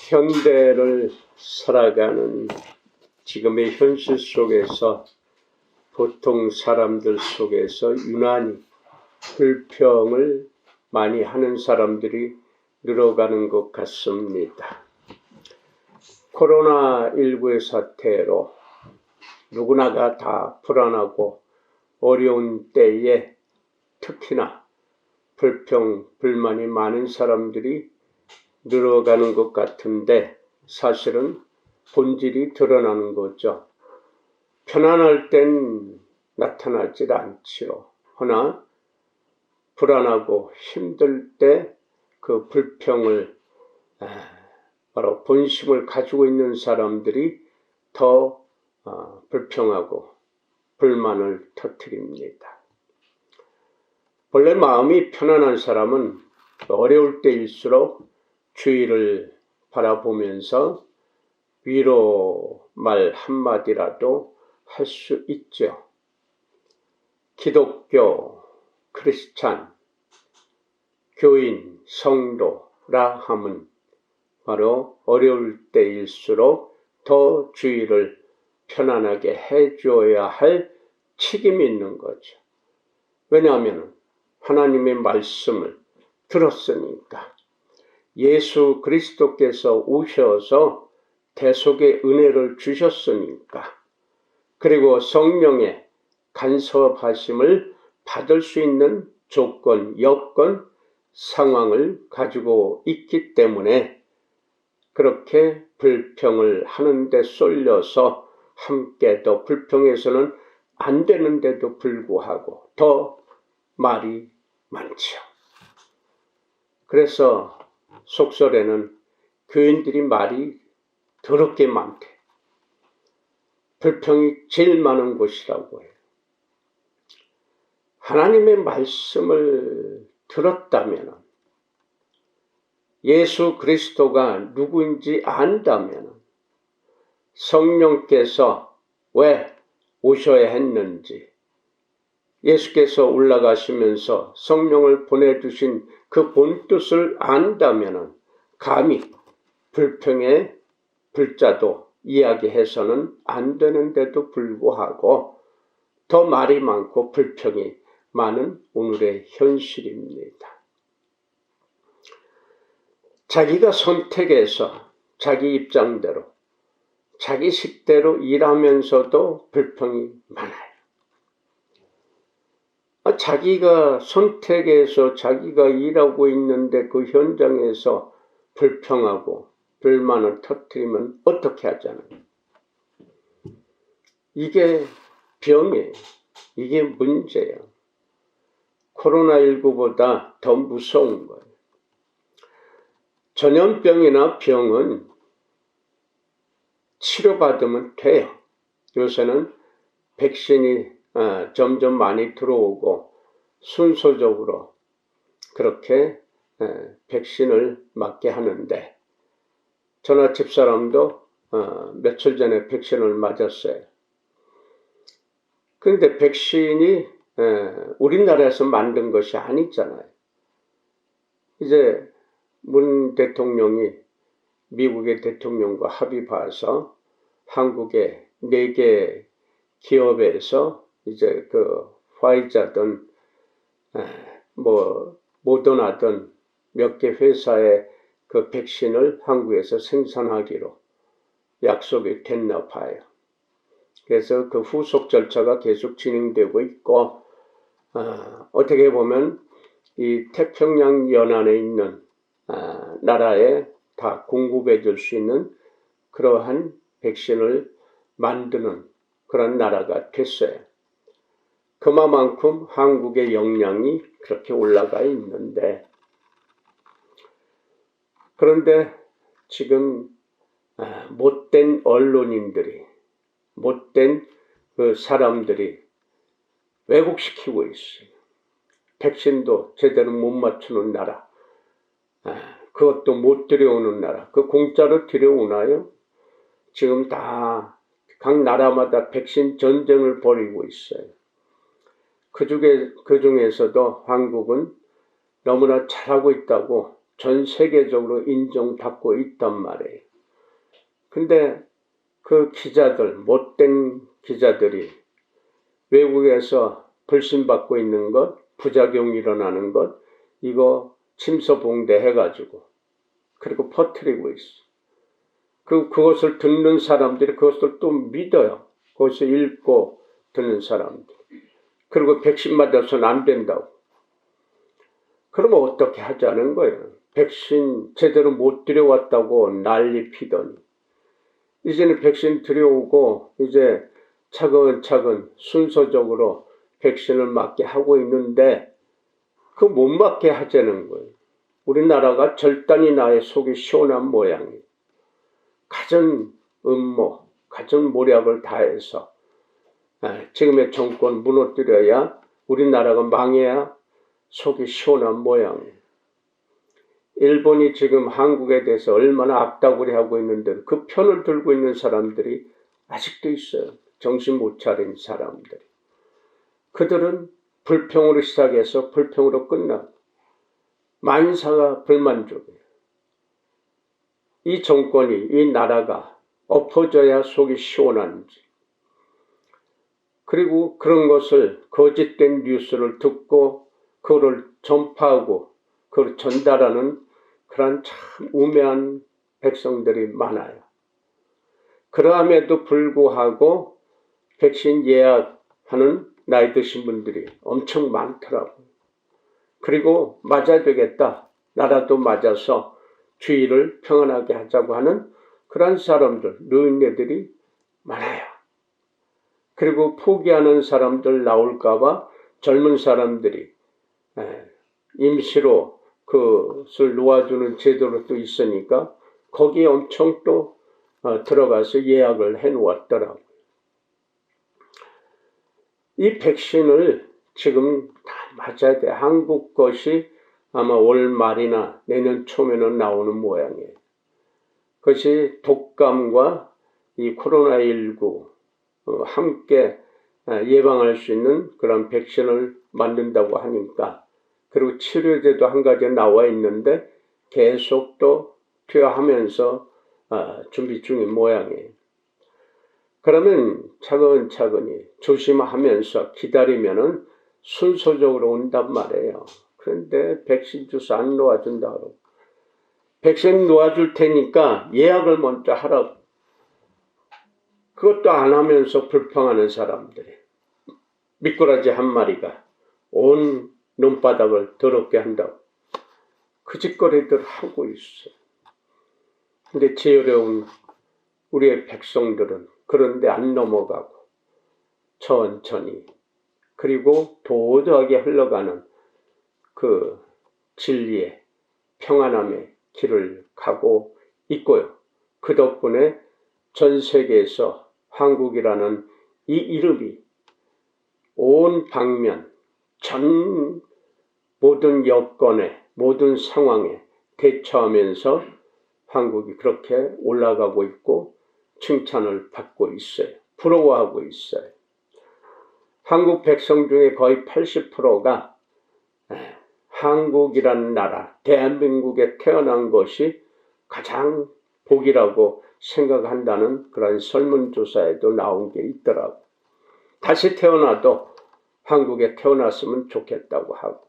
현대를 살아가는 지금의 현실 속에서 보통 사람들 속에서 유난히 불평을 많이 하는 사람들이 늘어가는 것 같습니다. 코로나19의 사태로 누구나가 다 불안하고 어려운 때에 특히나 불평, 불만이 많은 사람들이 늘어가는 것 같은데 사실은 본질이 드러나는 거죠. 편안할 땐 나타나질 않지요. 허나 불안하고 힘들 때 그 불평을 바로 본심을 가지고 있는 사람들이 더 불평하고 불만을 터뜨립니다. 본래 마음이 편안한 사람은 어려울 때일수록 주위를 바라보면서 위로 말 한마디라도 할 수 있죠. 기독교, 크리스찬, 교인, 성도라 함은 바로 어려울 때일수록 더 주위를 편안하게 해줘야 할 책임이 있는 거죠. 왜냐하면 하나님의 말씀을 들었으니까. 예수 그리스도께서 오셔서 대속의 은혜를 주셨으니까. 그리고 성령의 간섭하심을 받을 수 있는 조건, 여건, 상황을 가지고 있기 때문에 그렇게 불평을 하는데 쏠려서 함께 더 불평해서는 안 되는데도 불구하고 더 말이 많죠. 그래서 속설에는 교인들이 말이 더럽게 많대. 불평이 제일 많은 곳이라고 해요. 하나님의 말씀을 들었다면, 예수 그리스도가 누구인지 안다면, 성령께서 왜 오셔야 했는지, 예수께서 올라가시면서 성령을 보내주신 그 본뜻을 안다면 감히 불평의 불자도 이야기해서는 안 되는데도 불구하고 더 말이 많고 불평이 많은 오늘의 현실입니다. 자기가 선택해서 자기 입장대로 자기 식대로 일하면서도 불평이 많아요. 자기가 선택해서 자기가 일하고 있는데 그 현장에서 불평하고 불만을 터뜨리면 어떻게 하잖아요. 이게 병이에요. 이게 문제예요. 코로나19보다 더 무서운 거예요. 전염병이나 병은 치료받으면 돼요. 요새는 백신이 점점 많이 들어오고 순서적으로 그렇게 백신을 맞게 하는데 저나 집사람도 며칠 전에 백신을 맞았어요. 그런데 백신이 우리나라에서 만든 것이 아니잖아요. 이제 문 대통령이 미국의 대통령과 합의 봐서 한국의 4개 기업에서 이제 그 화이자든 모더나든 몇 개 회사의 그 백신을 한국에서 생산하기로 약속이 됐나 봐요. 그래서 그 후속 절차가 계속 진행되고 있고 어떻게 보면 이 태평양 연안에 있는 나라에 다 공급해 줄 수 있는 그러한 백신을 만드는 그런 나라가 됐어요. 그만큼 한국의 역량이 그렇게 올라가 있는데 그런데 지금 못된 언론인들이 못된 그 사람들이 왜곡시키고 있어요. 백신도 제대로 못 맞추는 나라, 그것도 못 들여오는 나라, 그 공짜로 들여오나요? 지금 다 각 나라마다 백신 전쟁을 벌이고 있어요. 그 중에서도 한국은 너무나 잘하고 있다고 전 세계적으로 인정받고 있단 말이에요. 근데 그 기자들, 못된 기자들이 외국에서 불신받고 있는 것, 부작용이 일어나는 것, 이거 침소봉대 해가지고 그리고 퍼뜨리고 있어. 그것을 듣는 사람들이 그것을 또 믿어요. 그것을 읽고 듣는 사람들. 그리고 백신 맞아서는 안 된다고. 그러면 어떻게 하자는 거예요? 백신 제대로 못 들여왔다고 난리 피더니 이제는 백신 들여오고 이제 차근차근 순서적으로 백신을 맞게 하고 있는데 그 못 맞게 하자는 거예요. 우리나라가 절단이 나의 속이 시원한 모양이에요. 가진 음모, 가진 모략을 다해서 지금의 정권 무너뜨려야 우리나라가 망해야 속이 시원한 모양이에요. 일본이 지금 한국에 대해서 얼마나 악다구리 하고 있는데 그 편을 들고 있는 사람들이 아직도 있어요. 정신 못 차린 사람들이. 그들은 불평으로 시작해서 불평으로 끝나고 만사가 불만족이에요. 이 정권이, 이 나라가 엎어져야 속이 시원한지. 그리고 그런 것을 거짓된 뉴스를 듣고 그거를 전파하고 그걸 전달하는 그런 참 우매한 백성들이 많아요. 그럼에도 불구하고 백신 예약하는 나이 드신 분들이 엄청 많더라고요. 그리고 맞아야 되겠다. 나라도 맞아서 주의를 평안하게 하자고 하는 그런 사람들, 노인네들이 많아요. 그리고 포기하는 사람들 나올까봐 젊은 사람들이 임시로 그것을 놓아주는 제도로 또 있으니까 거기에 엄청 또 들어가서 예약을 해놓았더라고요. 이 백신을 지금 다 맞아야 돼. 한국 것이 아마 올 말이나 내년 초면은 나오는 모양이에요. 그것이 독감과 이 코로나19 함께 예방할 수 있는 그런 백신을 만든다고 하니까 그리고 치료제도 한 가지 나와 있는데 계속 또 투여하면서 준비 중인 모양이에요. 그러면 차근차근히 조심하면서 기다리면은 순서적으로 온단 말이에요. 그런데 백신 주사 안 놓아준다 그러고 백신 놓아줄 테니까 예약을 먼저 하라고. 그것도 안 하면서 불평하는 사람들이 미꾸라지 한 마리가 온 눈바닥을 더럽게 한다고 그 짓거리들 하고 있어요. 근데 지혜로운 우리의 백성들은 그런데 안 넘어가고 천천히 그리고 도도하게 흘러가는 그 진리의 평안함의 길을 가고 있고요. 그 덕분에 전 세계에서 한국이라는 이 이름이 온 방면 전 모든 여건에 모든 상황에 대처하면서 한국이 그렇게 올라가고 있고 칭찬을 받고 있어요. 부러워하고 있어요. 한국 백성 중에 거의 80%가 한국이라는 나라, 대한민국에 태어난 것이 가장 복이라고 생각한다는 그런 설문조사에도 나온 게 있더라고. 다시 태어나도 한국에 태어났으면 좋겠다고 하고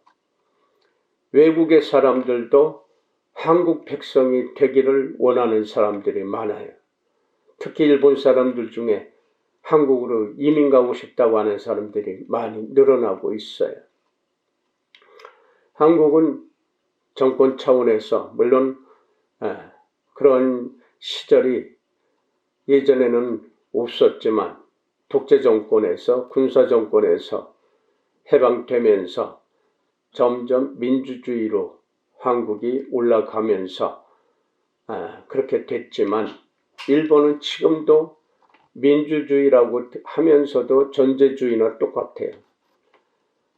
외국의 사람들도 한국 백성이 되기를 원하는 사람들이 많아요. 특히 일본 사람들 중에 한국으로 이민 가고 싶다고 하는 사람들이 많이 늘어나고 있어요. 한국은 정권 차원에서 물론 그런 시절이 예전에는 없었지만 독재 정권에서 군사 정권에서 해방되면서 점점 민주주의로 한국이 올라가면서 그렇게 됐지만 일본은 지금도 민주주의라고 하면서도 전제주의나 똑같아요.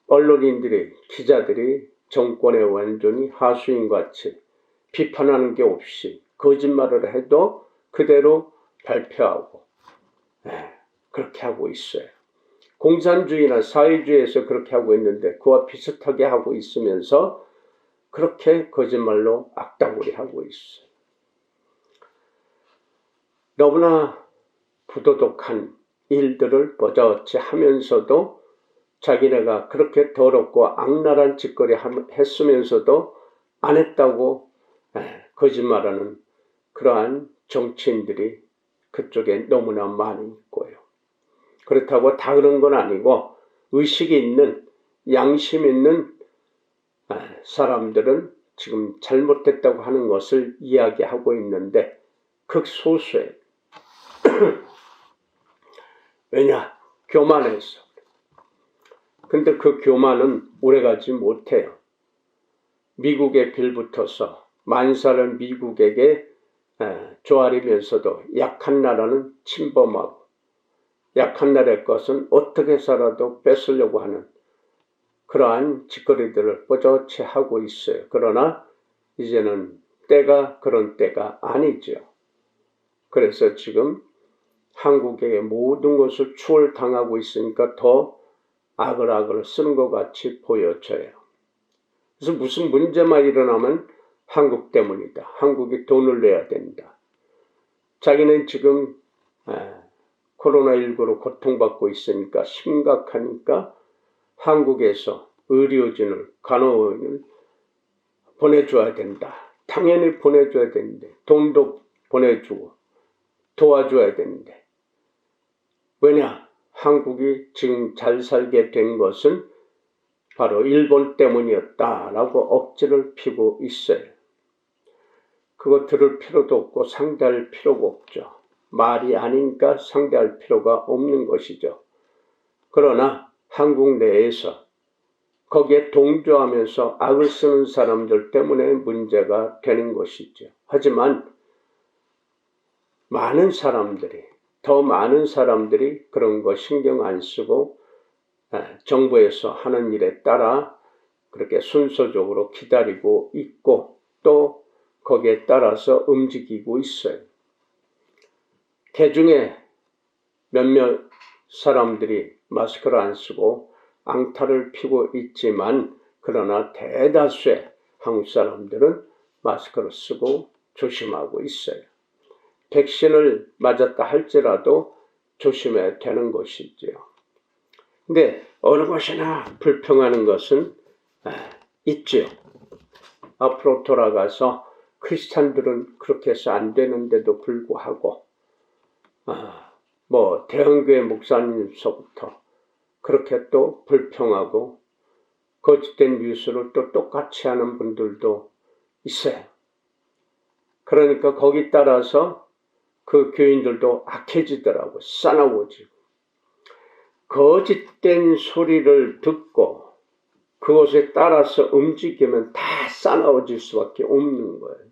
언론인들이 기자들이 정권에 완전히 하수인같이 비판하는 게 없이 거짓말을 해도 그대로 발표하고 그렇게 하고 있어요. 공산주의나 사회주의에서 그렇게 하고 있는데 그와 비슷하게 하고 있으면서 그렇게 거짓말로 악다구리 하고 있어요. 너무나 부도덕한 일들을 버젓이 하면서도 자기네가 그렇게 더럽고 악랄한 짓거리 했으면서도 안 했다고 거짓말하는 그러한 정치인들이 그쪽에 너무나 많이 있고요. 그렇다고 다 그런 건 아니고 의식이 있는 양심 있는 사람들은 지금 잘못됐다고 하는 것을 이야기하고 있는데 극소수예요. 왜냐? 교만해서. 근데 그 교만은 오래가지 못해요. 미국에 빌붙어서 만사를 미국에게 조아리면서도 약한 나라는 침범하고 약한 나라의 것은 어떻게 살아도 뺏으려고 하는 그러한 짓거리들을 뽀젓이 하고 있어요. 그러나 이제는 때가 그런 때가 아니죠. 그래서 지금 한국의 모든 것을 추월당하고 있으니까 더 아글아글 쓰는 것 같이 보여져요. 그래서 무슨 문제만 일어나면 한국 때문이다. 한국이 돈을 내야 된다. 자기는 지금 코로나19로 고통받고 있으니까 심각하니까 한국에서 의료진을 간호인을 보내줘야 된다. 당연히 보내줘야 되는데 돈도 보내주고 도와줘야 되는데 왜냐? 한국이 지금 잘 살게 된 것은 바로 일본 때문이었다라고 억지를 피고 있어요. 그거 들을 필요도 없고 상대할 필요가 없죠. 말이 아니니까 상대할 필요가 없는 것이죠. 그러나 한국 내에서 거기에 동조하면서 악을 쓰는 사람들 때문에 문제가 되는 것이죠. 하지만 더 많은 사람들이 그런 거 신경 안 쓰고 정부에서 하는 일에 따라 그렇게 순서적으로 기다리고 있고 또 거기에 따라서 움직이고 있어요. 개중에 몇몇 사람들이 마스크를 안 쓰고 앙탈을 피고 있지만 그러나 대다수의 한국 사람들은 마스크를 쓰고 조심하고 있어요. 백신을 맞았다 할지라도 조심해야 되는 것이죠. 근데 어느 것이나 불평하는 것은 있죠. 앞으로 돌아가서 크리스찬들은 그렇게 해서 안 되는데도 불구하고 대형교회 목사님서부터 그렇게 또 불평하고 거짓된 뉴스를 또 똑같이 하는 분들도 있어요. 그러니까 거기 따라서 그 교인들도 악해지더라고. 싸나워지고. 거짓된 소리를 듣고 그것에 따라서 움직이면 다 싸나워질 수밖에 없는 거예요.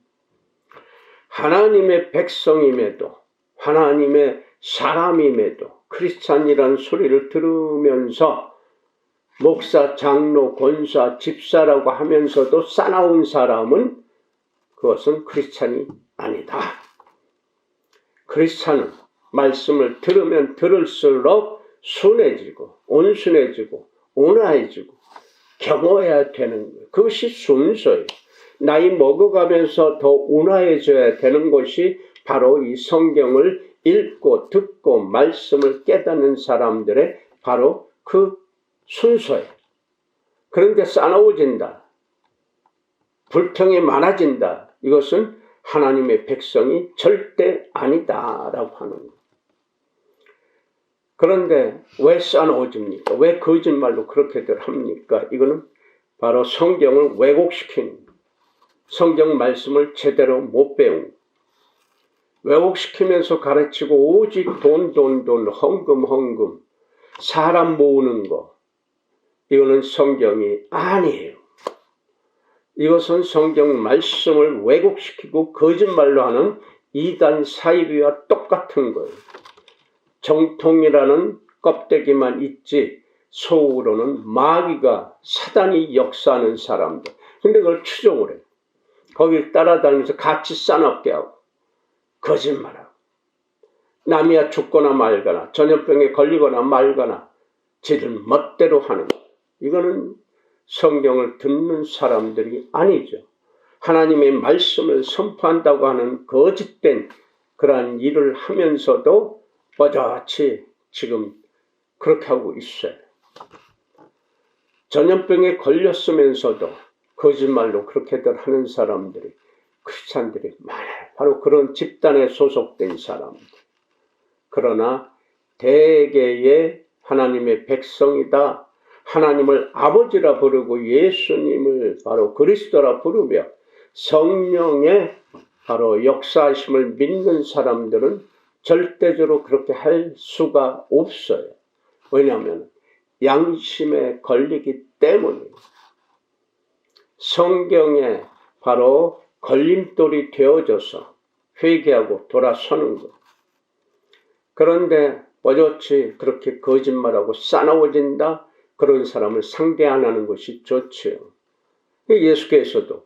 하나님의 백성임에도 하나님의 사람임에도 크리스찬이라는 소리를 들으면서 목사, 장로, 권사, 집사라고 하면서도 싸나운 사람은 그것은 크리스찬이 아니다. 크리스찬은 말씀을 들으면 들을수록 순해지고 온순해지고 온화해지고 겸허해야 되는 거예요. 그것이 순서예요. 나이 먹어가면서 더 온화해져야 되는 것이 바로 이 성경을 읽고 듣고 말씀을 깨닫는 사람들의 바로 그 순서예요. 그런데 싸나워진다. 불평이 많아진다. 이것은 하나님의 백성이 절대 아니다라고 하는 거예요. 그런데 왜 싸나워집니까? 왜 거짓말로 그렇게들 합니까? 이거는 바로 성경을 왜곡시키는 성경 말씀을 제대로 못 배운 왜곡시키면서 가르치고 오직 돈 헌금 사람 모으는 거 이거는 성경이 아니에요. 이것은 성경 말씀을 왜곡시키고 거짓말로 하는 이단 사이비와 똑같은 거예요. 정통이라는 껍데기만 있지 속으로는 마귀가 사단이 역사하는 사람들. 근데 그걸 추종을 해요. 거기를 따라다니면서 같이 싸납게 하고 거짓말하고 남이야 죽거나 말거나 전염병에 걸리거나 말거나 지들 멋대로 하는 거. 이거는 성경을 듣는 사람들이 아니죠. 하나님의 말씀을 선포한다고 하는 거짓된 그러한 일을 하면서도 뻣뻣이 지금 그렇게 하고 있어요. 전염병에 걸렸으면서도 거짓말로 그렇게들 하는 사람들이, 크리스찬들이 많아요. 바로 그런 집단에 소속된 사람들. 그러나 대개의 하나님의 백성이다, 하나님을 아버지라 부르고 예수님을 바로 그리스도라 부르며 성령의 바로 역사하심을 믿는 사람들은 절대적으로 그렇게 할 수가 없어요. 왜냐하면 양심에 걸리기 때문에 성경에 바로 걸림돌이 되어져서 회개하고 돌아서는 것. 그런데 어쩌지 그렇게 거짓말하고 싸나워진다, 그런 사람을 상대 안 하는 것이 좋지요. 예수께서도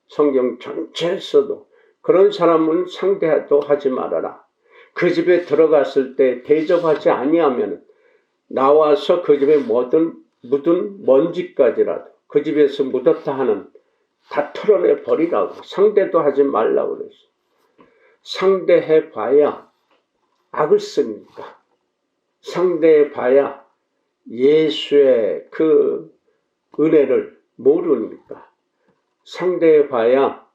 성경 전체에서도 그런 사람은 상대도 하지 말아라. 그 집에 들어갔을 때 대접하지 아니하면 나와서 그 집에 묻은 먼지까지라도 그 집에서 묻었다 하는 다 털어내 버리라고, 상대도 하지 말라고 그랬어. 상대해 봐야 악을 씁니까? 상대해 봐야 예수의 그 은혜를 모르니까. 상대해 봐야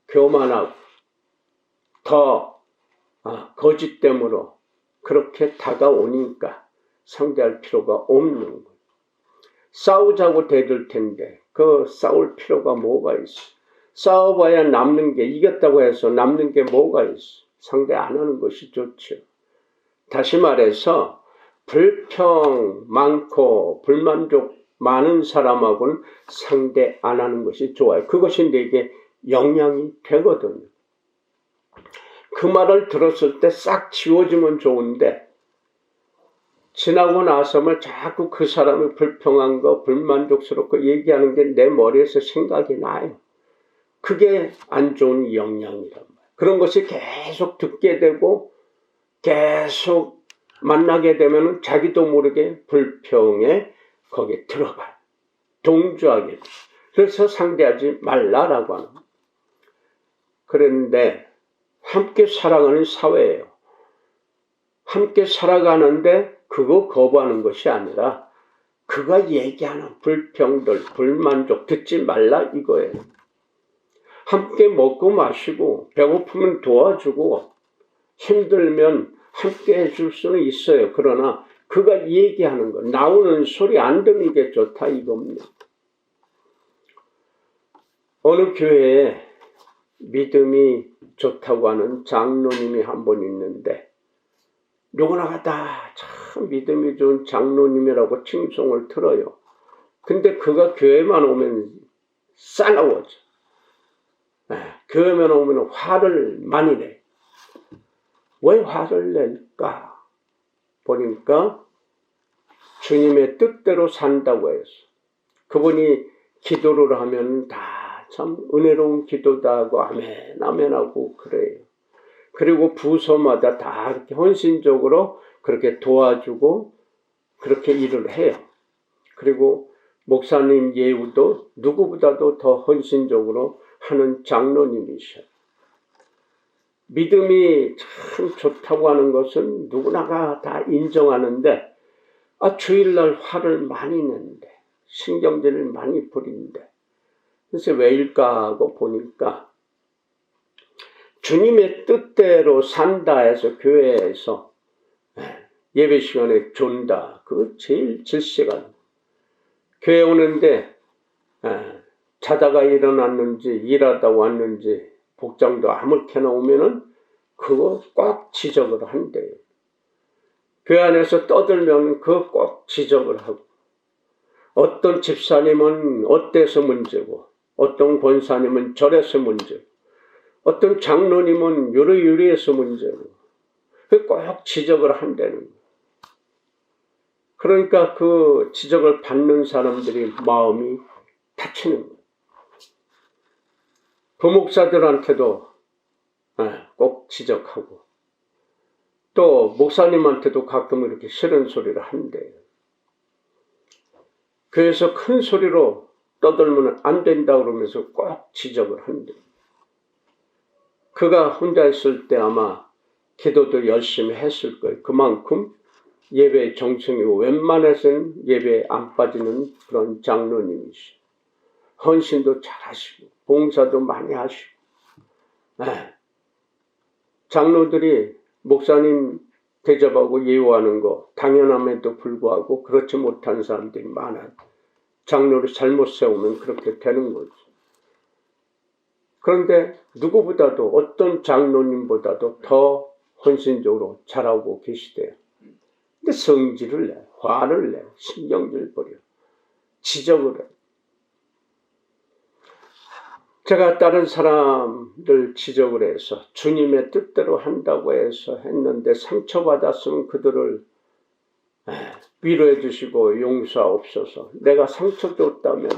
교만하고 더 거짓됨으로 그렇게 다가오니까 상대할 필요가 없는 거예요. 싸우자고 대들 텐데 그 싸울 필요가 뭐가 있어? 싸워봐야 남는 게, 이겼다고 해서 남는 게 뭐가 있어? 상대 안 하는 것이 좋죠. 다시 말해서 불평 많고 불만족 많은 사람하고는 상대 안 하는 것이 좋아요. 그것이 내게 영향이 되거든요. 그 말을 들었을 때 싹 지워지면 좋은데 지나고 나서면 자꾸 그 사람이 불평한 거, 불만족스럽고 얘기하는 게 내 머리에서 생각이 나요. 그게 안 좋은 영향이란 말이에요. 그런 것이 계속 듣게 되고 계속 만나게 되면 자기도 모르게 불평에 거기에 들어가요. 동조하게 돼요. 그래서 상대하지 말라라고 하는 거예요. 그런데 함께 살아가는 사회예요. 함께 살아가는데 그거 거부하는 것이 아니라 그가 얘기하는 불평들, 불만족 듣지 말라 이거예요. 함께 먹고 마시고 배고프면 도와주고 힘들면 함께 해줄 수는 있어요. 그러나 그가 얘기하는 거, 나오는 소리 안 듣는 게 좋다 이겁니다. 어느 교회에 믿음이 좋다고 하는 장로님이 한 분 있는데 누구나가 다 참 믿음이 좋은 장로님이라고 칭송을 들어요. 근데 그가 교회만 오면 싸나워져. 교회만 오면 화를 많이 내. 왜 화를 낼까? 보니까 주님의 뜻대로 산다고 해서. 그분이 기도를 하면 다 참 은혜로운 기도다 하고 아멘 아멘 하고 그래요. 그리고 부서마다 다 이렇게 헌신적으로 그렇게 도와주고 그렇게 일을 해요. 그리고 목사님 예우도 누구보다도 더 헌신적으로 하는 장로님이셔요. 믿음이 참 좋다고 하는 것은 누구나가 다 인정하는데 주일날 화를 많이 내는데 신경질을 많이 부리는데 그래서 왜일까 하고 보니까 주님의 뜻대로 산다 해서 교회에서 예배 시간에 존다. 그거 제일 질시간. 교회 오는데 자다가 일어났는지 일하다 왔는지 복장도 아무렇게나 오면은 그거 꼭 지적을 한대요. 교회 안에서 떠들면 그거 꼭 지적을 하고 어떤 집사님은 어때서 문제고 어떤 권사님은 저래서 문제고 어떤 장로님은 요리요리해서 문제고 꼭 지적을 한다는 거예요. 그러니까 그 지적을 받는 사람들이 마음이 다치는 거예요. 부목사들한테도 꼭 지적하고 또 목사님한테도 가끔 이렇게 싫은 소리를 한대요. 교회에서 큰 소리로 떠들면 안 된다 그러면서 꼭 지적을 한대. 그가 혼자 있을 때 아마 기도도 열심히 했을 거예요. 그만큼 예배 정성이고 웬만해서는 예배에 안 빠지는 그런 장로님이시. 헌신도 잘하시고 봉사도 많이 하시고. 장로들이 목사님 대접하고 예우하는 거 당연함에도 불구하고 그렇지 못한 사람들이 많아요. 장로를 잘못 세우면 그렇게 되는 거죠. 그런데 누구보다도 어떤 장로님보다도 더 헌신적으로 잘하고 계시대요. 근데 성질을 내, 화를 내, 신경질 버려, 지적을 해. 제가 다른 사람들 지적을 해서 주님의 뜻대로 한다고 해서 했는데 상처받았으면 그들을 위로해 주시고 용서하옵소서. 내가 상처 줬다면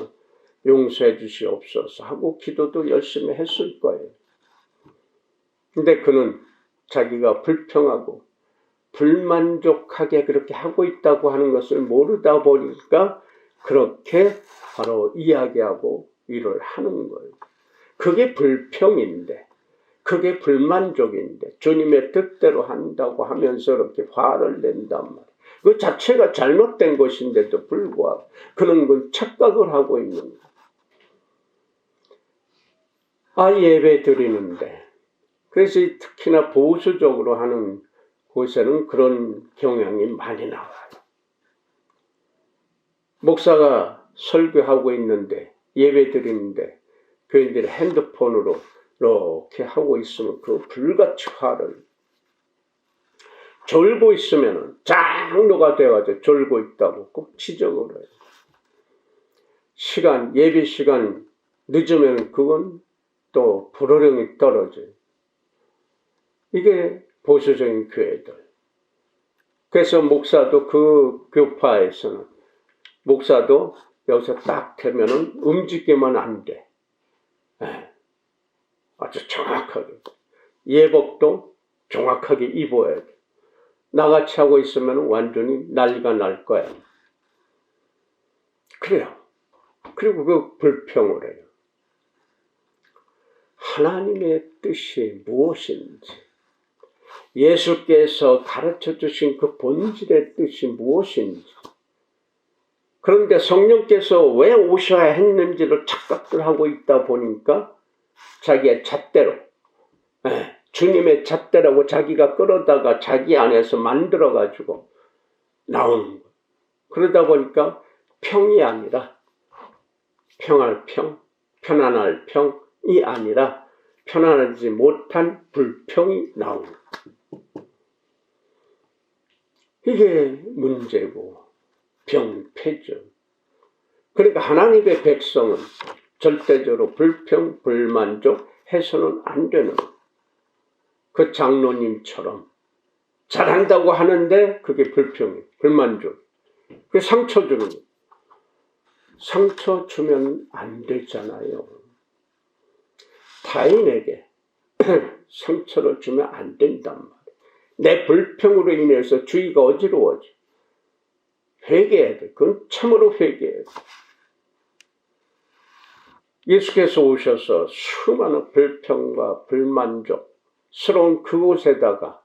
용서해 주시옵소서 하고 기도도 열심히 했을 거예요. 근데 그는 자기가 불평하고 불만족하게 그렇게 하고 있다고 하는 것을 모르다 보니까 그렇게 바로 이야기하고 일을 하는 거예요. 그게 불평인데, 그게 불만족인데 주님의 뜻대로 한다고 하면서 이렇게 화를 낸단 말이에요. 그 자체가 잘못된 것인데도 불구하고 그는 그 착각을 하고 있는 거예요. 예배 드리는데, 그래서 특히나 보수적으로 하는 곳에는 그런 경향이 많이 나와요. 목사가 설교하고 있는데, 예배 드리는데 교인들이 핸드폰으로 이렇게 하고 있으면 그 불같이 화를, 졸고 있으면 장로가 돼가지고 졸고 있다고 꼭 지적을 해요. 예배 시간 늦으면 그건 또 불호령이 떨어져요. 이게 보수적인 교회들. 그래서 목사도 그 교파에서는 목사도 여기서 딱 되면은 움직이면 안 돼. 아주 정확하게. 예복도 정확하게 입어야 돼. 나같이 하고 있으면 완전히 난리가 날 거야. 그래요. 그리고 그 불평을 해요. 하나님의 뜻이 무엇인지, 예수께서 가르쳐 주신 그 본질의 뜻이 무엇인지, 그런데 성령께서 왜 오셔야 했는지를 착각을 하고 있다 보니까 자기의 잣대로, 주님의 잣대라고 자기가 끌어다가 자기 안에서 만들어가지고 나오는 거예요. 그러다 보니까 평이 아니라 평할 평, 편안할 평이 아니라 편안하지 못한 불평이 나오는 거예요. 이게 문제고 병폐죠. 그러니까 하나님의 백성은 절대적으로 불평, 불만족 해서는 안 되는 거예요. 그 장로님처럼 잘한다고 하는데 그게 불평이, 불만족. 그게 상처 주는 거예요. 상처 주면 안 되잖아요. 타인에게 상처를 주면 안 된단 말이에요. 내 불평으로 인해서 주의가 어지러워져. 회개해야 돼. 그건 참으로 회개해야 돼. 예수께서 오셔서 수많은 불평과 불만족스러운 그곳에다가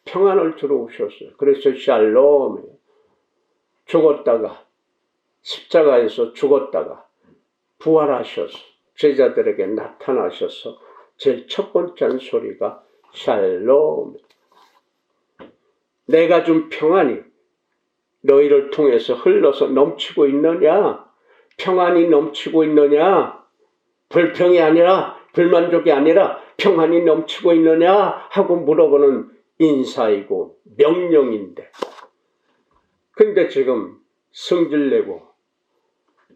평안을 들어오셨어요. 그래서 샬롬이에요. 죽었다가 십자가에서 죽었다가 부활하셔서 제자들에게 나타나셔서 제일 첫 번째 소리가 샬롬. 내가 준 평안이 너희를 통해서 흘러서 넘치고 있느냐? 평안이 넘치고 있느냐? 불평이 아니라, 불만족이 아니라 평안이 넘치고 있느냐? 하고 물어보는 인사이고 명령인데, 근데 지금 성질내고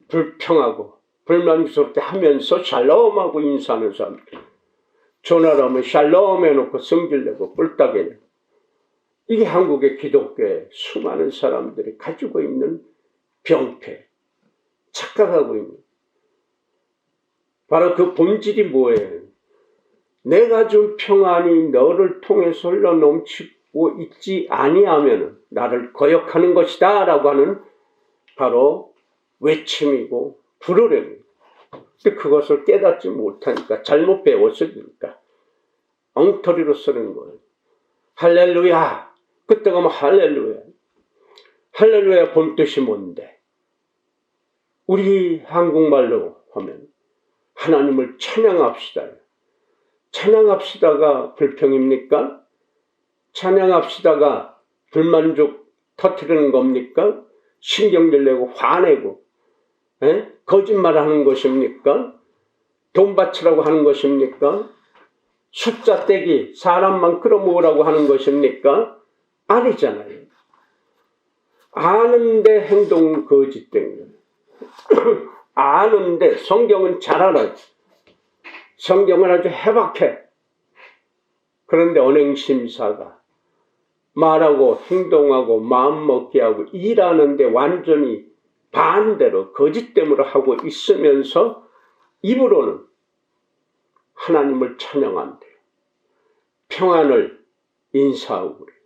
불평하고 불만족스럽게 하면서 샬롬하고 인사하는 사람들, 전화하면 샬롬 해놓고 성질내고 뿔따개내고, 이게 한국의 기독교의 수많은 사람들이 가지고 있는 병폐, 착각하고 있는, 바로 그 본질이 뭐예요? 내가 준 평안이 너를 통해서 흘러 넘치고 있지 아니하면 나를 거역하는 것이다 라고 하는 바로 외침이고 불호령이고, 근데 그것을 깨닫지 못하니까, 잘못 배웠으니까 엉터리로 쓰는 거예요. 할렐루야. 그때 가면 할렐루야. 할렐루야 본뜻이 뭔데? 우리 한국말로 하면 하나님을 찬양합시다. 찬양합시다가 불평입니까? 찬양합시다가 불만족 터뜨리는 겁니까? 신경질 내고 화내고 거짓말하는 것입니까? 돈 바치라고 하는 것입니까? 숫자 떼기, 사람만 끌어모으라고 하는 것입니까? 아니잖아요. 아는데 행동은 거짓된 거예요. 아는데 성경은 잘 알아요. 성경은 아주 해박해. 그런데 언행심사가 말하고 행동하고 마음먹게 하고 일하는데 완전히 반대로 거짓됨으로 하고 있으면서 입으로는 하나님을 찬양한대요. 평안을 인사하고 그래요.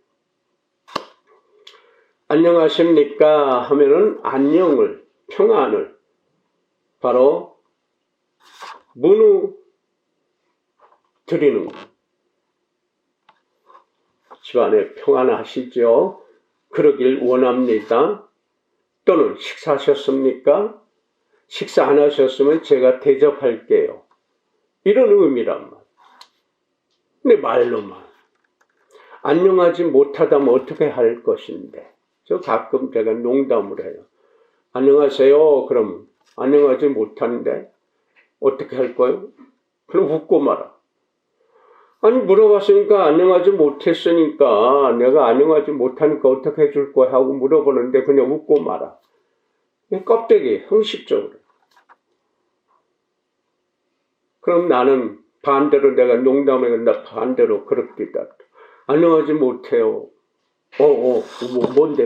안녕하십니까 하면은 안녕을, 평안을 바로 문우 드리는 거예요. 집안에 평안하시죠? 그러길 원합니다. 또는 식사하셨습니까? 식사 안 하셨으면 제가 대접할게요. 이런 의미란 말이에요. 근데 말로만 안녕하지 못하다면 어떻게 할 것인데, 저 가끔 제가 농담을 해요. 안녕하세요. 그럼 안녕하지 못하는데 어떻게 할 거예요? 그럼 웃고 말아. 아니 물어봤으니까 안녕하지 못했으니까 내가 안녕하지 못하니까 어떻게 해줄 거야 하고 물어보는데 그냥 웃고 말아. 껍데기 형식적으로. 그럼 나는 반대로 내가 농담을 한다 반대로 그렇게 다 안녕하지 못해요.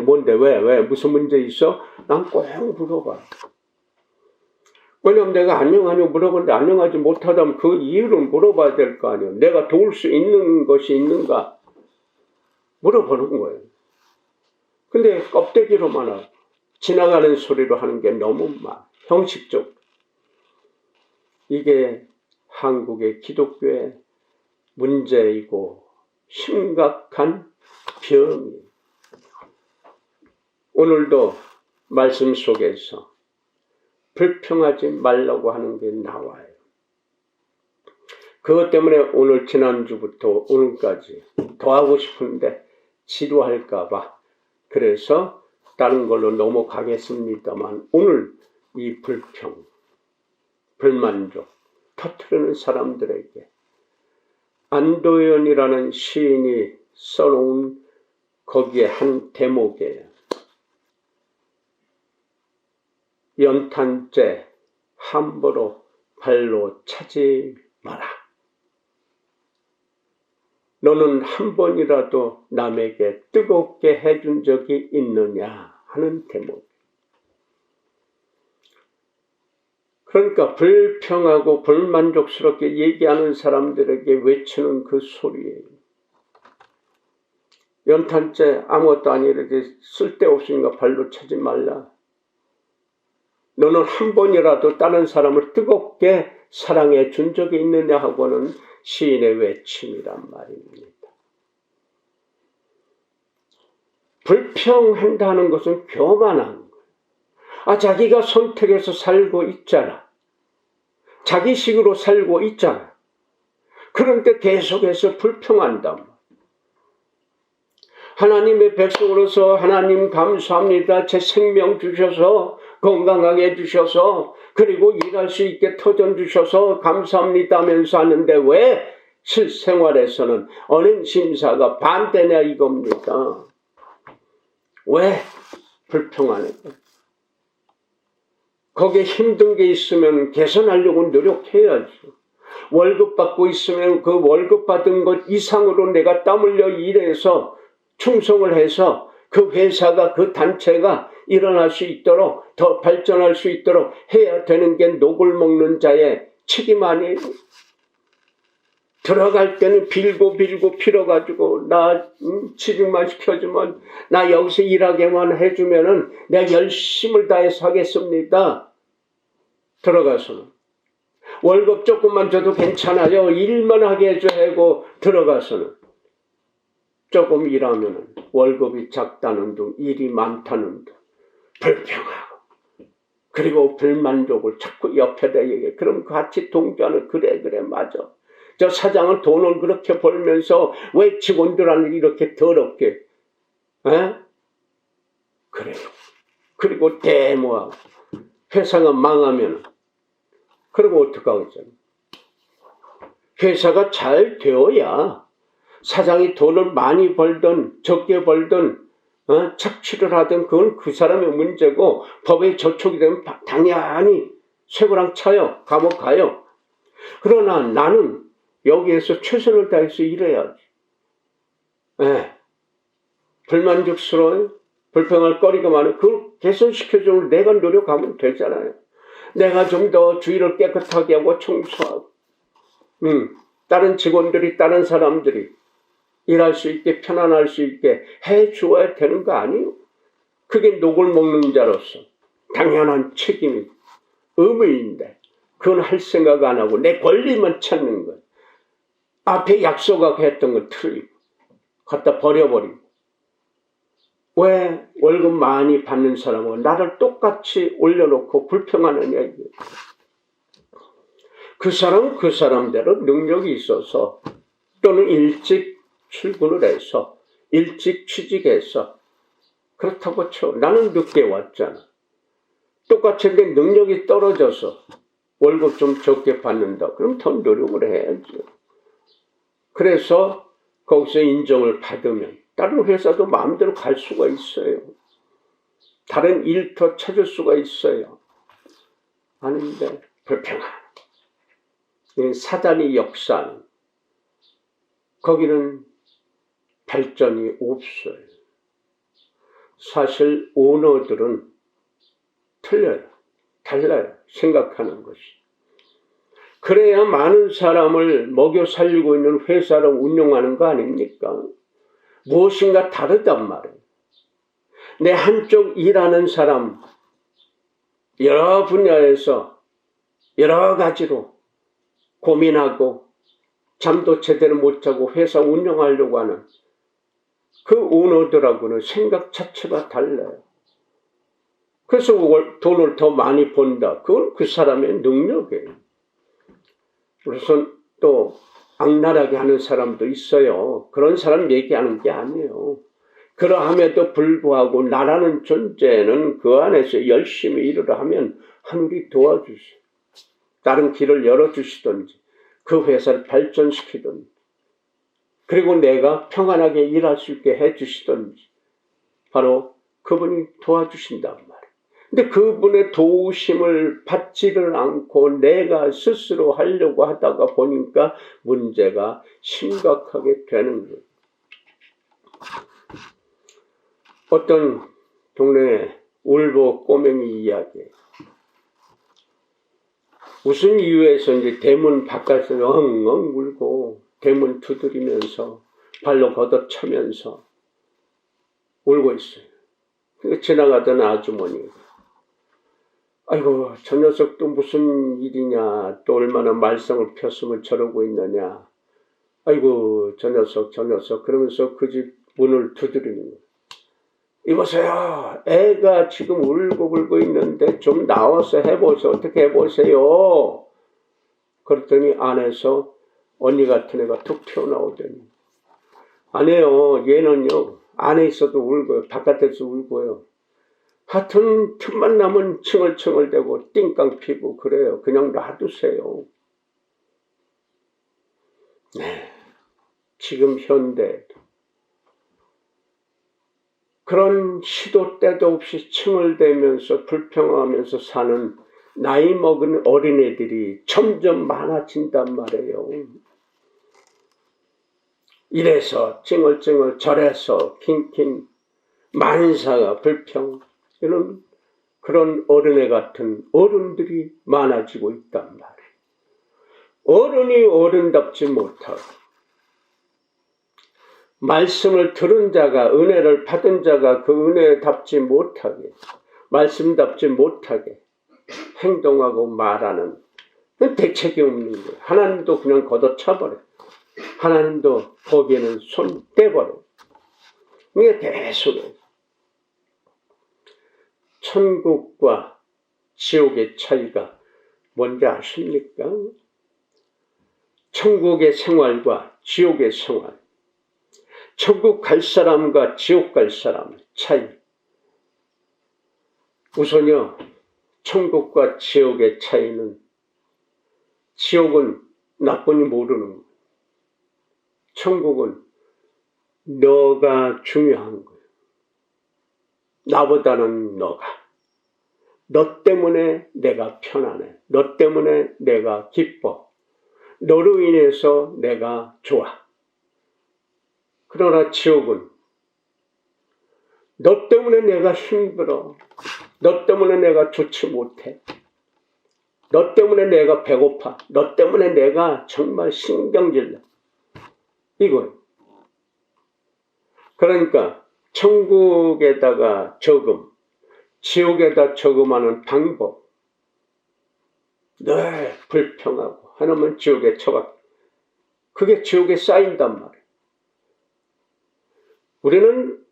뭔데 왜 무슨 문제 있어? 난 꼭 물어봐. 왜냐면 내가 안녕하냐고 물어보는데 안녕하지 못하다면 그 이유를 물어봐야 될 거 아니에요. 내가 도울 수 있는 것이 있는가 물어보는 거예요. 근데 껍데기로만 하고 지나가는 소리로 하는 게 너무 형식적. 이게 한국의 기독교의 문제이고 심각한 병이에요. 오늘도 말씀 속에서 불평하지 말라고 하는 게 나와요. 그것 때문에 오늘 지난주부터 오늘까지 더 하고 싶은데 지루할까봐 그래서 다른 걸로 넘어가겠습니다만 오늘 이 불평, 불만족 터뜨리는 사람들에게 안도연이라는 시인이 써놓은 거기에 한 대목이에요. 연탄재 함부로 발로 차지 마라. 너는 한 번이라도 남에게 뜨겁게 해준 적이 있느냐 하는 대목. 그러니까 불평하고 불만족스럽게 얘기하는 사람들에게 외치는 그 소리예요. 연탄재 아무것도 아니게 쓸데없으니까 발로 차지 말라. 너는 한 번이라도 다른 사람을 뜨겁게 사랑해 준 적이 있느냐 하고는 시인의 외침이란 말입니다. 불평한다는 것은 교만한 거예요. 자기가 선택해서 살고 있잖아. 자기식으로 살고 있잖아. 그런데 계속해서 불평한다. 하나님의 백성으로서 하나님 감사합니다. 제 생명 주셔서 건강하게 해주셔서 그리고 일할 수 있게 터전 주셔서 감사합니다 하면서 하는데 왜 실생활에서는 언행심사가 반대냐 이겁니다. 왜 불평하는 거예요? 거기에 힘든 게 있으면 개선하려고 노력해야죠. 월급 받고 있으면 그 월급 받은 것 이상으로 내가 땀 흘려 일해서 충성을 해서 그 회사가 그 단체가 일어날 수 있도록 더 발전할 수 있도록 해야 되는 게 녹을 먹는 자의 책임 아니에요. 들어갈 때는 빌고 빌어가지고 나 취직만 시켜주면 나 여기서 일하게만 해주면은 내가 열심을 다해서 하겠습니다. 들어가서는 월급 조금만 줘도 괜찮아요. 일만 하게 해줘 하고 들어가서는 조금 일하면은 월급이 작다는 둥, 일이 많다는 둥, 불평하고 그리고 불만족을 자꾸 옆에다 얘기해. 그럼 같이 동조하는 그래 맞아. 저 사장은 돈을 그렇게 벌면서 왜 직원들한테 이렇게 더럽게 에? 그래요. 그리고 대모하고 회사가 망하면 그리고 어떡하겠어요. 회사가 잘 되어야 사장이 돈을 많이 벌든 적게 벌든 착취를 하든 그건 그 사람의 문제고 법에 저촉이 되면 당연히 쇠고랑 차요. 감옥 가요. 그러나 나는 여기에서 최선을 다해서 일해야지. 불만족스러워요. 불평할 거리가 많아요. 그걸 개선시켜주는 내가 노력하면 되잖아요. 내가 좀 더 주위를 깨끗하게 하고 청소하고 다른 직원들이 다른 사람들이 일할 수 있게 편안할 수 있게 해주어야 되는 거 아니에요. 그게 녹을 먹는 자로서 당연한 책임이고 의무인데 그건 할 생각 안 하고 내 권리만 찾는 거예요. 앞에 약속하고 했던 거 틀리고 갖다 버려버리고 왜 월급 많이 받는 사람은 나를 똑같이 올려놓고 불평하느냐 이게. 그 사람은 그 사람대로 능력이 있어서 또는 일찍 출근을 해서 일찍 취직해서 그렇다고 쳐. 나는 늦게 왔잖아. 똑같이 내 능력이 떨어져서 월급 좀 적게 받는다. 그럼 더 노력을 해야지. 그래서 거기서 인정을 받으면 다른 회사도 마음대로 갈 수가 있어요. 다른 일터 찾을 수가 있어요. 아닌데 불평한 사단이 역사하는 거기는 발전이 없어요. 사실 오너들은 틀려요. 달라요. 생각하는 것이. 그래야 많은 사람을 먹여 살리고 있는 회사를 운영하는 거 아닙니까? 무엇인가 다르단 말이에요. 내 한쪽 일하는 사람 여러 분야에서 여러 가지로 고민하고 잠도 제대로 못 자고 회사 운영하려고 하는 그 오너들하고는 생각 자체가 달라요. 그래서 돈을 더 많이 번다. 그건 그 사람의 능력이에요. 그래서 또 악랄하게 하는 사람도 있어요. 그런 사람 얘기하는 게 아니에요. 그러함에도 불구하고 나라는 존재는 그 안에서 열심히 일을 하면 하늘이 도와주세요. 다른 길을 열어주시든지 그 회사를 발전시키든지 그리고 내가 평안하게 일할 수 있게 해주시든지 바로 그분이 도와주신단 말이에요. 근데 그분의 도우심을 받지를 않고 내가 스스로 하려고 하다가 보니까 문제가 심각하게 되는 거예요. 어떤 동네 울보 꼬맹이 이야기. 무슨 이유에서 이제 대문 바깥에서 엉엉 울고 대문 두드리면서 발로 걷어차면서 울고 있어요. 지나가던 아주머니. 아이고 저 녀석도 무슨 일이냐 또 얼마나 말썽을 폈으면 저러고 있느냐 아이고 저 녀석 그러면서 그 집 문을 두드리는 거예요. 이보세요 애가 지금 울고 있는데 좀 나와서 해보세요. 어떻게 해보세요. 그랬더니 안에서 언니 같은 애가 툭 튀어나오더니 안 해요. 얘는요 안에 있어도 울고요 바깥에서 울고요. 하여튼 틈만 나면 칭얼칭얼대고 띵깡 피고 그래요. 그냥 놔두세요. 네, 지금 현대에도 그런 시도 때도 없이 칭얼대면서 불평하면서 사는 나이 먹은 어린애들이 점점 많아진단 말이에요. 이래서 찡얼찡얼 저래서 킹킹 만사가 불평 이런 그런 어른애 같은 어른들이 많아지고 있단 말이에요. 어른이 어른답지 못하고 말씀을 들은 자가 은혜를 받은 자가 그 은혜답지 못하게 말씀답지 못하게 행동하고 말하는 대책이 없는 거예요. 하나님도 그냥 걷어차버려요. 하나님도 거기에는 손 떼버려요. 이게 계속해요. 천국과 지옥의 차이가 뭔지 아십니까? 천국의 생활과 지옥의 생활, 천국 갈 사람과 지옥 갈 사람의 차이. 우선요, 천국과 지옥의 차이는 지옥은 나쁜이 모르는 거예요. 천국은 너가 중요한 거예요. 나보다는 너가. 너 때문에 내가 편안해. 너 때문에 내가 기뻐. 너로 인해서 내가 좋아. 그러나 지옥은 너 때문에 내가 힘들어. 너 때문에 내가 좋지 못해. 너 때문에 내가 배고파. 너 때문에 내가 정말 신경질나. 이거예요. 그러니까 천국에다가 저금, 지옥에다 저금하는 방법. 늘 불평하고 하나면 지옥에 처박. 그게 지옥에 쌓인단 말이에요. 우리는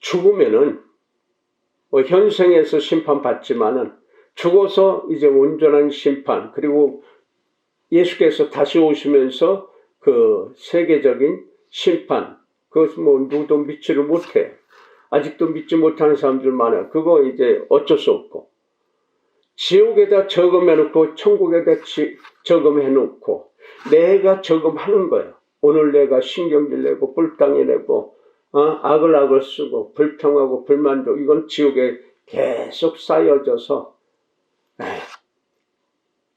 죽으면은 현생에서 심판받지만은 죽어서 이제 온전한 심판, 그리고 예수께서 다시 오시면서 그 세계적인 심판, 그것은 누구도 믿지를 못해요. 아직도 믿지 못하는 사람들 많아요. 그거 이제 어쩔 수 없고. 지옥에다 저금해놓고 천국에다 저금해놓고 내가 저금하는 거예요. 오늘 내가 신경질 내고 불당해 내고 악을 쓰고 불평하고 불만족, 이건 지옥에 계속 쌓여져서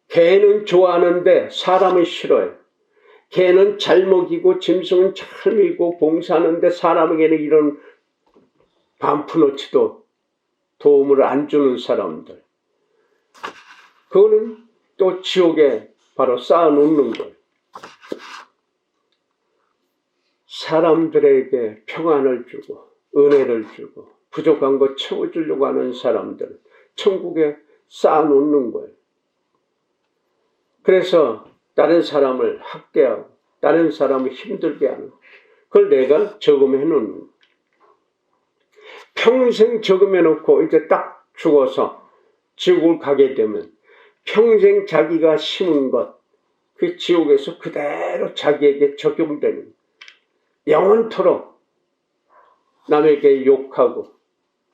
개는 좋아하는데 사람은 싫어요. 개는 잘 먹이고 짐승은 잘 밀고 봉사하는데 사람에게는 이런 반푼어치도 도움을 안 주는 사람들. 그거는 또 지옥에 바로 쌓아놓는 거예요. 사람들에게 평안을 주고 은혜를 주고 부족한 거 채워주려고 하는 사람들, 천국에 쌓아놓는 거예요. 그래서 다른 사람을 학대하고 다른 사람을 힘들게 하는, 그걸 내가 저금해 놓는 거예요. 평생 저금해 놓고 이제 딱 죽어서 지옥을 가게 되면 평생 자기가 심은 것, 그 지옥에서 그대로 자기에게 적용되는 거예요. 영원토록 남에게 욕하고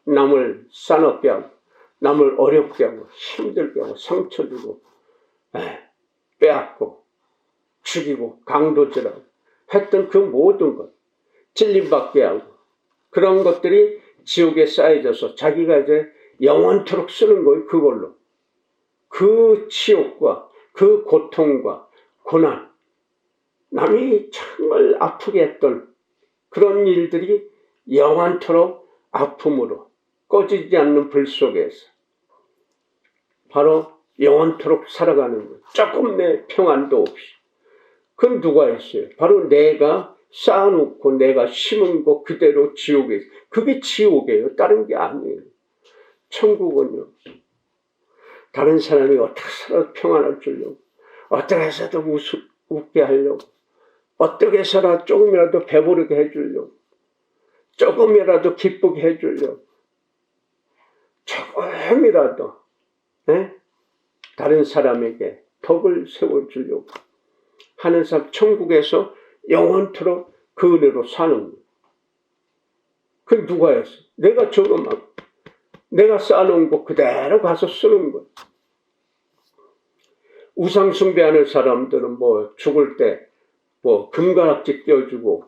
남을 싸납게 하고 남을 어렵게 하고 힘들게 하고 상처 주고 빼앗고 죽이고 강도질하고 했던 그 모든 것, 찔림받게 하고 그런 것들이 지옥에 쌓여져서 자기가 이제 영원토록 쓰는 거예요. 그걸로 그 치욕과 그 고통과 고난, 남이 정말 아프게 했던 그런 일들이 영원토록 아픔으로 꺼지지 않는 불 속에서 바로 영원토록 살아가는 거예요. 조금 내 평안도 없이. 그건 누가 했어요? 바로 내가 쌓아놓고 내가 심은 거 그대로 지옥에, 그게 지옥이에요. 다른 게 아니에요. 천국은요, 다른 사람이 어떻게 살아도 평안을 주려고, 어떻게 해서도 웃게 하려고, 어떻게 해서라도 조금이라도 배부르게 해주려고, 조금이라도 기쁘게 해주려고, 조금이라도 다른 사람에게 덕을 세워주려고 하는 사람, 천국에서 영원토록 그 은혜로 사는 거예요. 그건 누가 했어? 내가 저금하고 내가 쌓아놓은 거 그대로 가서 쓰는 거예요. 우상 숭배하는 사람들은 죽을 때 금가락지 껴주고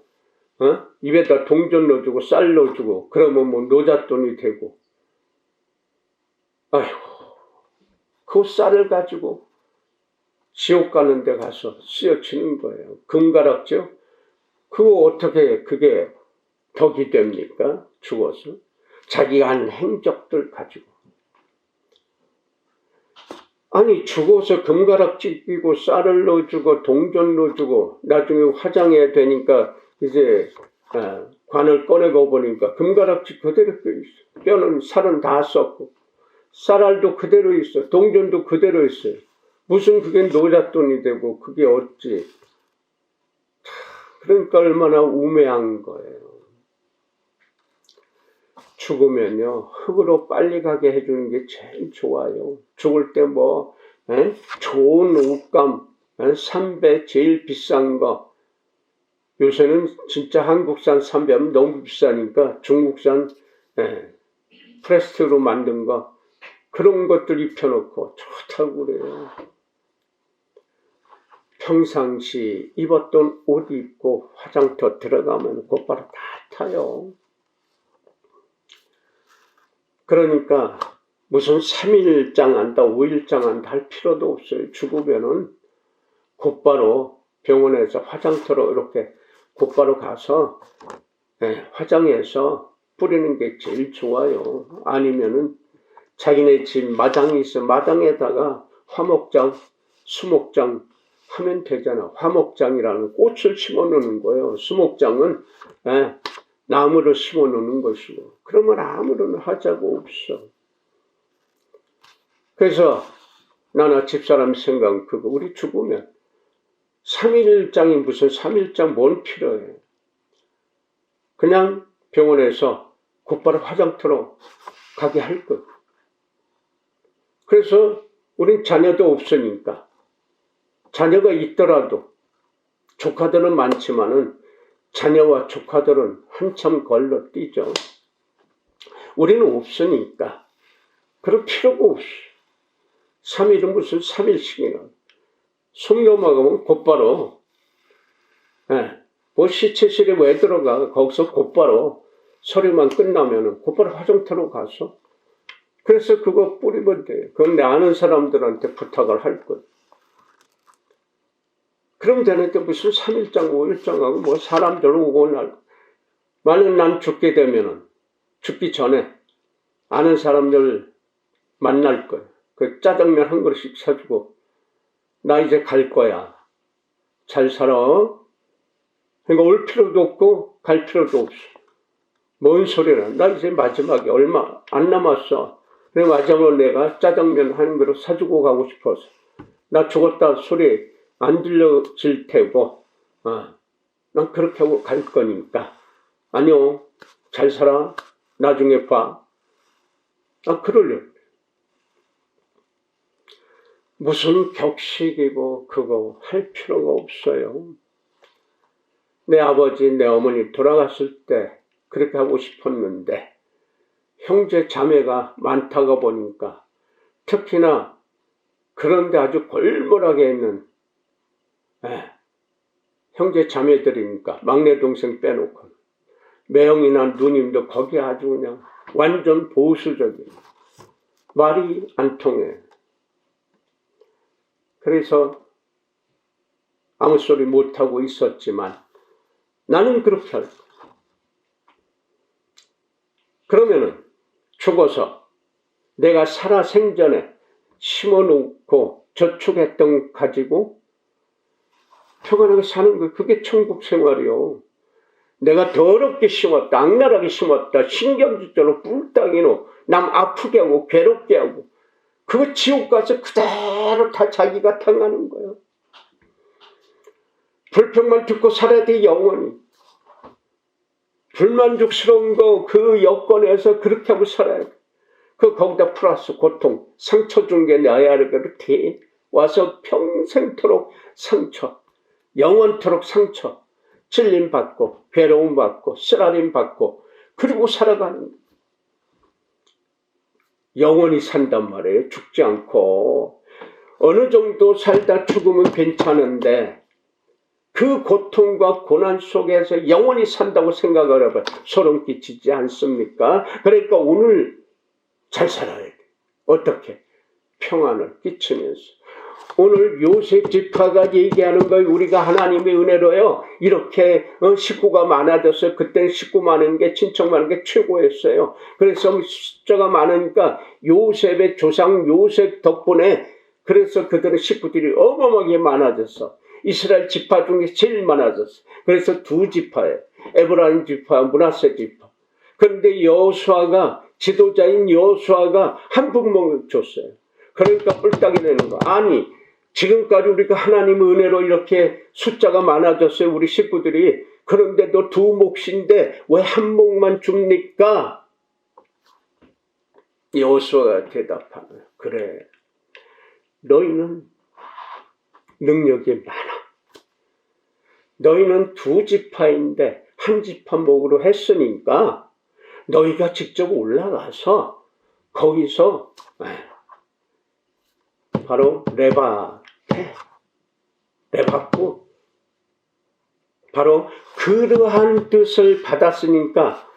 입에다 동전 넣어주고 쌀 넣어주고 그러면 노잣돈이 되고, 아이고 그 쌀을 가지고 지옥 가는 데 가서 쓰여치는 거예요. 금가락지요? 그거 어떻게 그게 덕이 됩니까? 죽어서 자기가 한 행적들 가지고. 아니 죽어서 금가락지 끼고 쌀을 넣어주고 동전 넣어주고 나중에 화장해야 되니까 이제 관을 꺼내고 보니까 금가락지 그대로 껴있어. 뼈는 살은 다 썩고 쌀알도 그대로 있어. 동전도 그대로 있어요. 무슨 그게 노잣돈이 되고 그게 어찌. 그러니까 얼마나 우매한 거예요. 죽으면요 흙으로 빨리 가게 해주는 게 제일 좋아요. 죽을 때 뭐 좋은 옷감, 삼배 제일 비싼 거. 요새는 진짜 한국산 삼배하면 너무 비싸니까 중국산 프레스트로 만든 거 그런 것들 입혀놓고 좋다고 그래요. 평상시 입었던 옷 입고 화장터 들어가면 곧바로 다 타요. 그러니까 무슨 3일장 한다 5일장 한다 할 필요도 없어요. 죽으면은 곧바로 병원에서 화장터로 이렇게 곧바로 가서 화장해서 뿌리는 게 제일 좋아요. 아니면은 자기네 집 마당이 있어 마당에다가 화목장, 수목장 하면 되잖아. 화목장이라는 꽃을 심어 놓는 거예요. 수목장은 나무를 심어 놓는 것이고. 그러면 아무런 하자고 없어. 그래서 나나 집사람 생각 그거 우리 죽으면 3일장이 무슨 3일장 뭔 필요해. 그냥 병원에서 곧바로 화장터로 가게 할 것. 그래서 우린 자녀도 없으니까 자녀가 있더라도 조카들은 많지만은 자녀와 조카들은 한참 걸러뛰죠. 우리는 없으니까 그럴 필요가 없어. 3일은 무슨 3일씩이나 숨겨먹으면 곧바로 뭐 시체실에 왜 들어가 거기서 곧바로 서류만 끝나면은 곧바로 화장터로 가서 그래서 그거 뿌리면 돼. 그건 내 아는 사람들한테 부탁을 할 것. 그럼 되는데 무슨 3일장 5일장하고 뭐 사람들 오고 날 만약 난 죽게 되면은 죽기 전에 아는 사람들 만날 거야. 그 짜장면 한 그릇씩 사주고 나 이제 갈 거야. 잘 살아. 그러니까 올 필요도 없고 갈 필요도 없어. 뭔 소리라. 나 이제 마지막에 얼마 안 남았어. 그래 마지막으로 내가 짜장면 한 그릇 사주고 가고 싶어서. 나 죽었다 소리 안 들려질 테고 난 그렇게 하고 갈 거니까 아니요 잘 살아 나중에 봐. 그러려. 무슨 격식이고 그거 할 필요가 없어요. 내 아버지 내 어머니 돌아갔을 때 그렇게 하고 싶었는데 형제 자매가 많다가 보니까 특히나 그런데 아주 골몰하게 있는 형제 자매들이니까 막내 동생 빼놓고 매형이나 누님도 거기 아주 그냥 완전 보수적이에요. 말이 안 통해. 그래서 아무 소리 못하고 있었지만 나는 그렇게 할 거야. 그러면은 죽어서 내가 살아 생전에 심어놓고 저축했던 가지고 평안하게 사는 거 그게 천국 생활이요. 내가 더럽게 심었다, 악랄하게 심었다, 신경질적으로 뿔따기로 남 아프게 하고 괴롭게 하고 그거 지옥 가서 그대로 다 자기가 당하는 거예요. 불평만 듣고 살아야 돼 영원히. 불만족스러운 거 그 여건에서 그렇게 하고 살아야 돼. 거기다 플러스 고통, 상처 준 게 나야 그렇게 와서 평생토록 상처, 영원토록 상처, 질림받고 괴로움받고 쓰라림받고 그리고 살아가는 거예요. 영원히 산단 말이에요. 죽지 않고. 어느 정도 살다 죽으면 괜찮은데 그 고통과 고난 속에서 영원히 산다고 생각을 해봐. 소름 끼치지 않습니까? 그러니까 오늘 잘 살아야 돼. 어떻게? 평안을 끼치면서. 오늘 요셉 지파가 얘기하는 걸 우리가 하나님의 은혜로요. 이렇게 식구가 많아져서 그때는 식구 많은 게 친척 많은 게 최고였어요. 그래서 숫자가 많으니까 요셉의 조상 요셉 덕분에 그래서 그들의 식구들이 어마어마하게 많아졌어. 이스라엘 지파 중에 제일 많아졌어. 그래서 두 지파에 에브라임 지파, 므낫세 지파. 그런데 여호수아가 지도자인 여호수아가 한 분목을 줬어요. 그러니까 뿔딱이 내는 거. 아니 지금까지 우리가 하나님 은혜로 이렇게 숫자가 많아졌어요. 우리 식구들이. 그런데도 두 몫인데 왜 한 몫만 줍니까? 여호수아가 대답하는 거예요. 그래. 너희는 능력이 많아. 너희는 두 지파인데 한 지파 목으로 했으니까 너희가 직접 올라가서 거기서 바로 레바고 바로 그러한 뜻을 받았으니까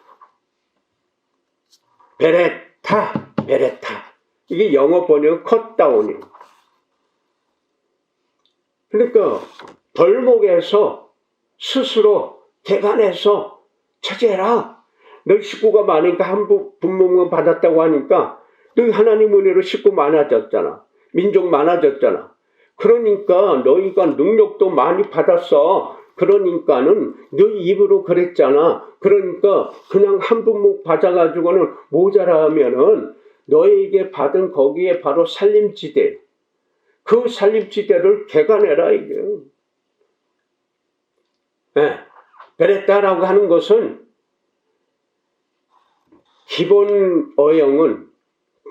베레타 이게 영어 번역 컷다운이에요. 그러니까 벌목에서 스스로 개간해서 차지해라. 너 식구가 많으니까 한 분목만 받았다고 하니까 너 하나님 은혜로 식구 많아졌잖아. 민족 많아졌잖아. 그러니까 너희가 능력도 많이 받았어. 그러니까는 너 입으로 그랬잖아. 그러니까 그냥 한 분목 받아가지고는 모자라면은 너에게 받은 거기에 바로 살림지대. 그 살림지대를 개간해라 이게. 베레타라고 하는 것은 기본 어용은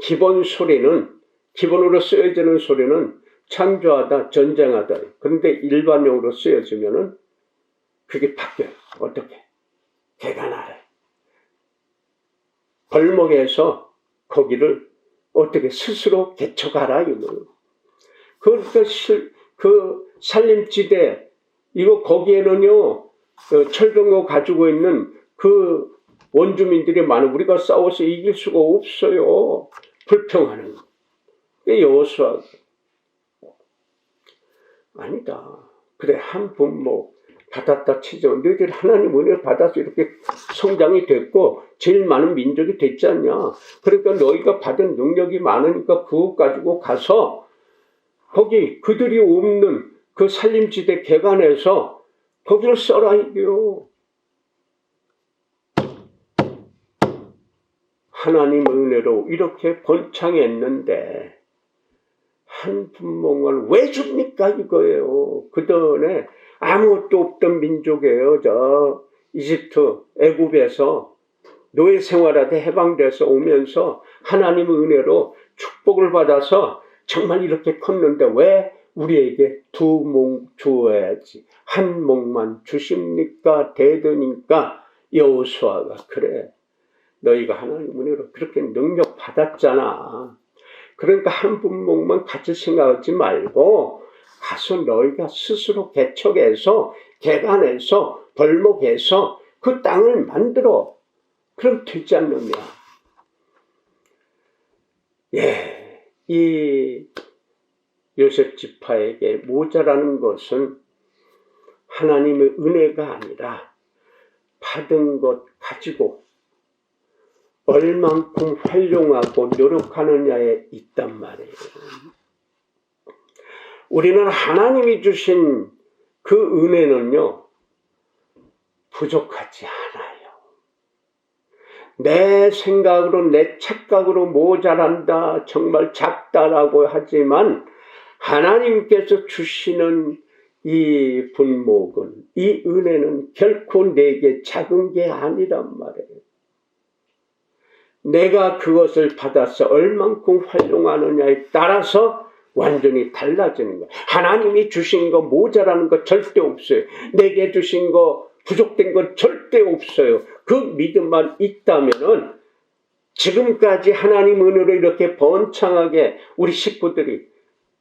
기본 소리는 기본으로 쓰여지는 소리는 창조하다, 전쟁하다. 그런데 일반용으로 쓰여지면은 그게 바뀌어요. 어떻게? 개간하래. 벌목에서 거기를 어떻게 스스로 개척하라 이거. 그러니까 그 살림지대 이거 거기에는요 철병거 가지고 있는 그 원주민들이 많아. 우리가 싸워서 이길 수가 없어요. 불평하는. 여호수아 아니다. 그래 한 분목 받았다 치죠. 너희들이 하나님 은혜를 받아서 이렇게 성장이 됐고 제일 많은 민족이 됐지 않냐. 그러니까 너희가 받은 능력이 많으니까 그거 가지고 가서 거기 그들이 없는 그 살림지대 개간에서 거기를 써라 이게요. 하나님 은혜로 이렇게 번창했는데 한 분목을 왜 줍니까 이거예요. 그전에 아무것도 없던 민족이에요. 저 이집트 애굽에서 노예 생활하다 해방돼서 오면서 하나님 은혜로 축복을 받아서 정말 이렇게 컸는데 왜 우리에게 두 목 주어야지 한 목만 주십니까? 대드니까 여호수아가 그래 너희가 하나님 은혜로 그렇게 능력 받았잖아. 그러니까 한 분목만 같이 생각하지 말고 가서 너희가 스스로 개척해서 개간해서 벌목해서 그 땅을 만들어. 그럼 되지 않느냐. 이 요셉 지파에게 모자라는 것은 하나님의 은혜가 아니라 받은 것 가지고 얼만큼 활용하고 노력하느냐에 있단 말이에요. 우리는 하나님이 주신 그 은혜는요, 부족하지 않아요. 내 생각으로, 내 착각으로 모자란다, 정말 작다라고 하지만 하나님께서 주시는 이 분목은, 이 은혜는 결코 내게 작은 게 아니란 말이에요. 내가 그것을 받아서 얼만큼 활용하느냐에 따라서 완전히 달라지는 거예요. 하나님이 주신 거 모자라는 거 절대 없어요. 내게 주신 거 부족된 건 절대 없어요. 그 믿음만 있다면은 지금까지 하나님 은혜로 이렇게 번창하게 우리 식구들이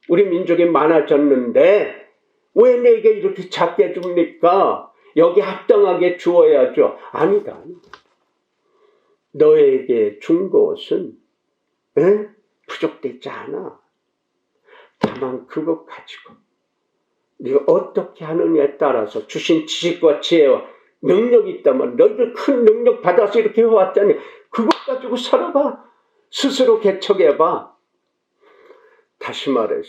우리 민족이 많아졌는데 왜 내게 이렇게 작게 줍니까? 여기 합당하게 주어야죠. 아니다. 너에게 준 것은 부족되지 않아. 다만 그것 가지고 네가 어떻게 하느냐에 따라서 주신 지식과 지혜와 능력이 있다면 너희들 큰 능력 받아서 이렇게 해왔잖니. 그것 가지고 살아봐. 스스로 개척해봐. 다시 말해서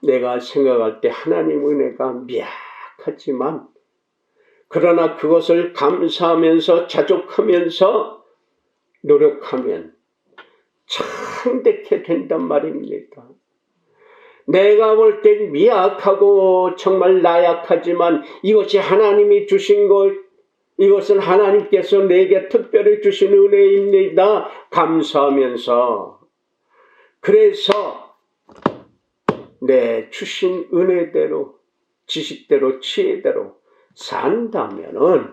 내가 생각할 때 하나님 은혜가 미약하지만 그러나 그것을 감사하면서 자족하면서 노력하면 창대케 된단 말입니다. 내가 볼 땐 미약하고 정말 나약하지만 이것이 하나님이 주신 것, 이것은 하나님께서 내게 특별히 주신 은혜입니다. 감사하면서 그래서 내 주신 은혜대로 지식대로 지혜대로 산다면은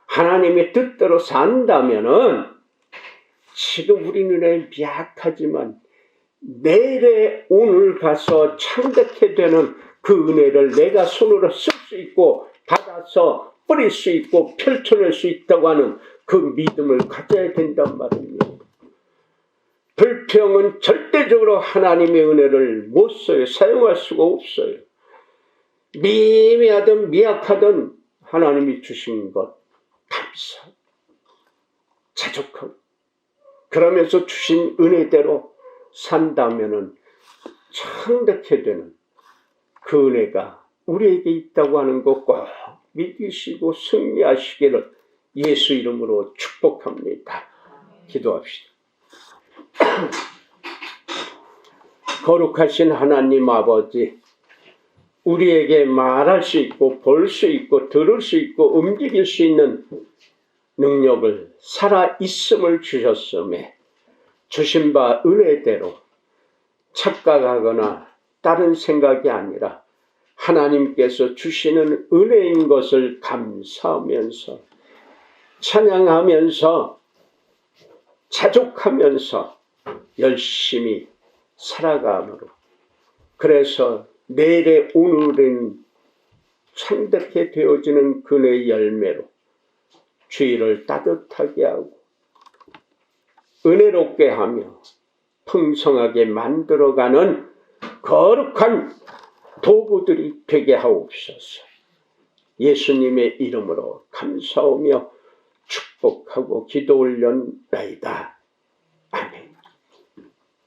하나님의 뜻대로 산다면은 지금 우리 눈에 미약하지만 내일의 오늘 가서 창대케 되는 그 은혜를 내가 손으로 쓸 수 있고 받아서 뿌릴 수 있고 펼쳐낼 수 있다고 하는 그 믿음을 가져야 된단 말입니다. 불평은 절대적으로 하나님의 은혜를 못 써요. 사용할 수가 없어요. 미미하든 미약하든 하나님이 주신 것 감사, 자족하고 그러면서 주신 은혜대로 산다면은 창대케 되는 그 은혜가 우리에게 있다고 하는 것 꼭 믿으시고 승리하시기를 예수 이름으로 축복합니다. 기도합시다. 거룩하신 하나님 아버지, 우리에게 말할 수 있고 볼 수 있고 들을 수 있고 움직일 수 있는 능력을 살아있음을 주셨음에 주신 바 은혜대로 착각하거나 다른 생각이 아니라 하나님께서 주시는 은혜인 것을 감사하면서 찬양하면서 자족하면서 열심히 살아가므로 그래서 내일의 오늘은 창대케 되어지는 그의 열매로 주의를 따뜻하게 하고 은혜롭게 하며 풍성하게 만들어가는 거룩한 도구들이 되게 하옵소서. 예수님의 이름으로 감사하며 축복하고 기도 올렸나이다.